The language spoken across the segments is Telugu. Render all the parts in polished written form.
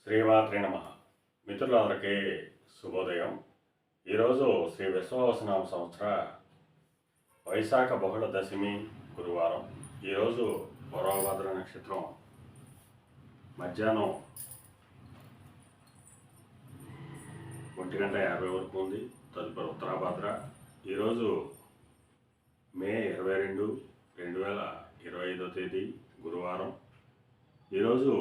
శ్రీమాత్రే నమ. మిత్రులందరికీ శుభోదయం. ఈరోజు శ్రీ విశ్వవసనామ సంవత్సర వైశాఖ బహుళ దశమి గురువారం. ఈరోజు పూర్వభద్ర నక్షత్రం మధ్యాహ్నం 1:50 వరకు ఉంది. తదుపరి ఉత్తరాభద్ర. ఈరోజు మే 22, 2025 తేదీ గురువారం. ఈరోజు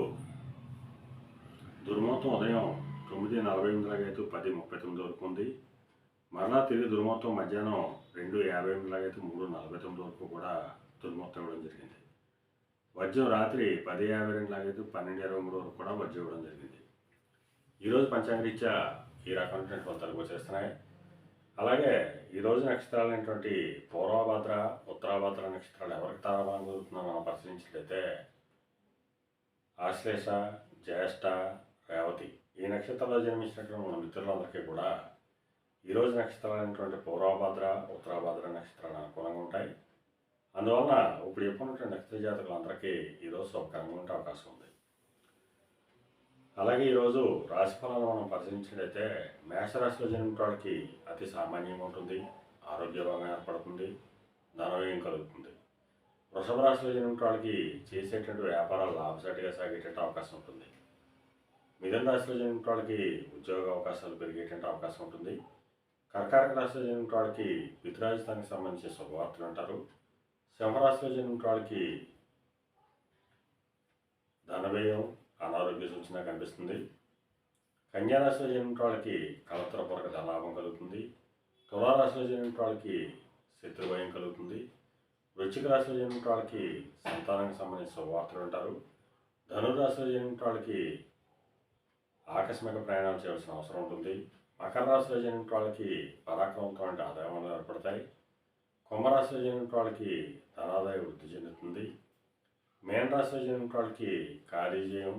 దుర్ముహూర్తం ఉదయం 9:48 10:39 వరకు ఉంది. మరలా తిరిగి దుర్ముహూర్తం మధ్యాహ్నం 2:58 3:49 వరకు కూడా దుర్ముహూర్తం ఇవ్వడం జరిగింది. వజ్రం రాత్రి 10:52 12:23 వరకు కూడా వజ్రం ఇవ్వడం జరిగింది. ఈరోజు పంచాంగరీత్యా ఈ రకమైనటువంటి ఫలితాలు వచ్చేస్తున్నాయి. అలాగే ఈరోజు నక్షత్రాలైనటువంటి పూర్వభద్ర, ఉత్తరాభద్ర నక్షత్రాలు ఎవరికి తారాబలం జరుగుతుందో మనం పరిశీలించినట్లయితే ఆశ్లేష, జ్యేష్ఠ, రేవతి ఈ నక్షత్రాల్లో జన్మించినటువంటి మన మిత్రులందరికీ కూడా ఈరోజు నక్షత్రాలైనటువంటి పూర్వభద్ర, ఉత్తరాభద్ర నక్షత్రాలు అనుకూలంగా ఉంటాయి. అందువలన ఇప్పుడు చెప్పుకున్నటువంటి నక్షత్ర జాతకులందరికీ ఈరోజు శుభకరంగా ఉండే అవకాశం ఉంది. అలాగే ఈరోజు రాశిఫలాలను మనం పరిశీలించినట్లయితే మేషరాశిలో జన్మించిన వాళ్ళకి అతి సామాన్యంగా ఉంటుంది. ఆరోగ్యభంగా ఏర్పడుతుంది. ధనవ్యయం కలుగుతుంది. వృషభ రాశిలో జన్మించిన వాళ్ళకి చేసేటువంటి వ్యాపారాలు లాభసాటిగా సాగేటువంటి అవకాశం ఉంటుంది. మిథున రాశిలో జన్మించిన వాళ్ళకి ఉద్యోగ అవకాశాలు పెరిగేటువంటి అవకాశం ఉంటుంది. కర్కాటక రాశిలో జన్మించిన వాళ్ళకి పితృరాజధానికి సంబంధించిన శుభవార్తలు అంటారు. సింహరాశిలో జన్మించిన వాళ్ళకి ధనవ్యయం, అనారోగ్య సూచన కనిపిస్తుంది. కన్యారాశిలో జన్మించిన వాళ్ళకి కలత్రపూర్వక ధనలాభం కలుగుతుంది. తులారాశిలో జన్మించిన వాళ్ళకి శత్రుభయం కలుగుతుంది. వృశ్చిక రాశిలో జన్మించిన వాళ్ళకి సంతానానికి సంబంధించిన శుభవార్తలు అంటారు. ధనురాశిలో జన్మించిన వాళ్ళకి ఆకస్మిక ప్రయాణాలు చేయాల్సిన అవసరం ఉంటుంది. మకర రాశిలో జన్మించిన వాళ్ళకి పరాక్రమంతో ఆదాయాలు ఏర్పడతాయి. కుంభరాశిలో జన్మించిన వాళ్ళకి ధనాదాయ వృద్ధి చెందుతుంది. మేన రాశిలో జన్మించిన వాళ్ళకి కార్యజయం,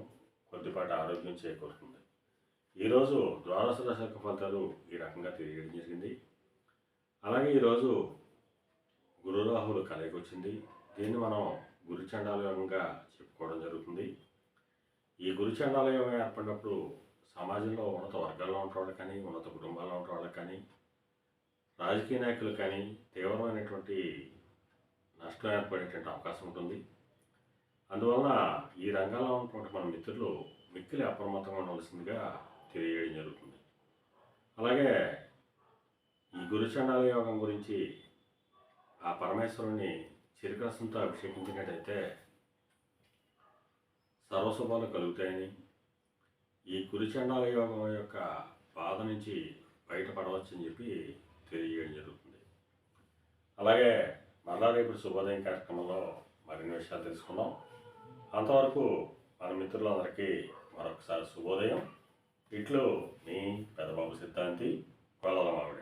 కొద్దిపాటి ఆరోగ్యం చేకూరుతుంది. ఈరోజు ద్వాదశ రాశి యొక్క ఫలితాలు ఈ రకంగా తెలియడం జరిగింది. అలాగే ఈరోజు గురు రాహువులు కలయిక వచ్చింది. దీన్ని మనం గురుచండాల యోగంగా చెప్పుకోవడం జరుగుతుంది. ఈ గురుచండాల యోగం ఏర్పడినప్పుడు సమాజంలో ఉన్నత వర్గాల్లో ఉన్న వాళ్ళకి కానీ, ఉన్నత కుటుంబాల్లో ఉన్న వాళ్ళకి కానీ, రాజకీయ నాయకులు కానీ తీవ్రమైనటువంటి నష్టం ఏర్పడేటువంటి అవకాశం ఉంటుంది. అందువలన ఈ రంగంలో ఉన్నటువంటి మన మిత్రులు మిక్కిలి అప్రమత్తంగా ఉండవలసిందిగా తెలియజేయడం జరుగుతుంది. అలాగే ఈ గురుచండాల యోగం గురించి ఆ పరమేశ్వరుని చిరకరసంతో అభిషేకించినట్టయితే సర్వశుభాలు కలుగుతాయని, ఈ గురుచండాల యోగం యొక్క బాధ నుంచి బయటపడవచ్చని చెప్పి తెలియజేయడం జరుగుతుంది. అలాగే మరలా రేపు శుభోదయం కార్యక్రమంలో మరిన్ని విషయాలు తెలుసుకుందాం. అంతవరకు మన మిత్రులందరికీ మరొకసారి శుభోదయం. ఇట్లు మీ పెద్దబాబు సిద్ధాంతి కొల్లలమావిడి.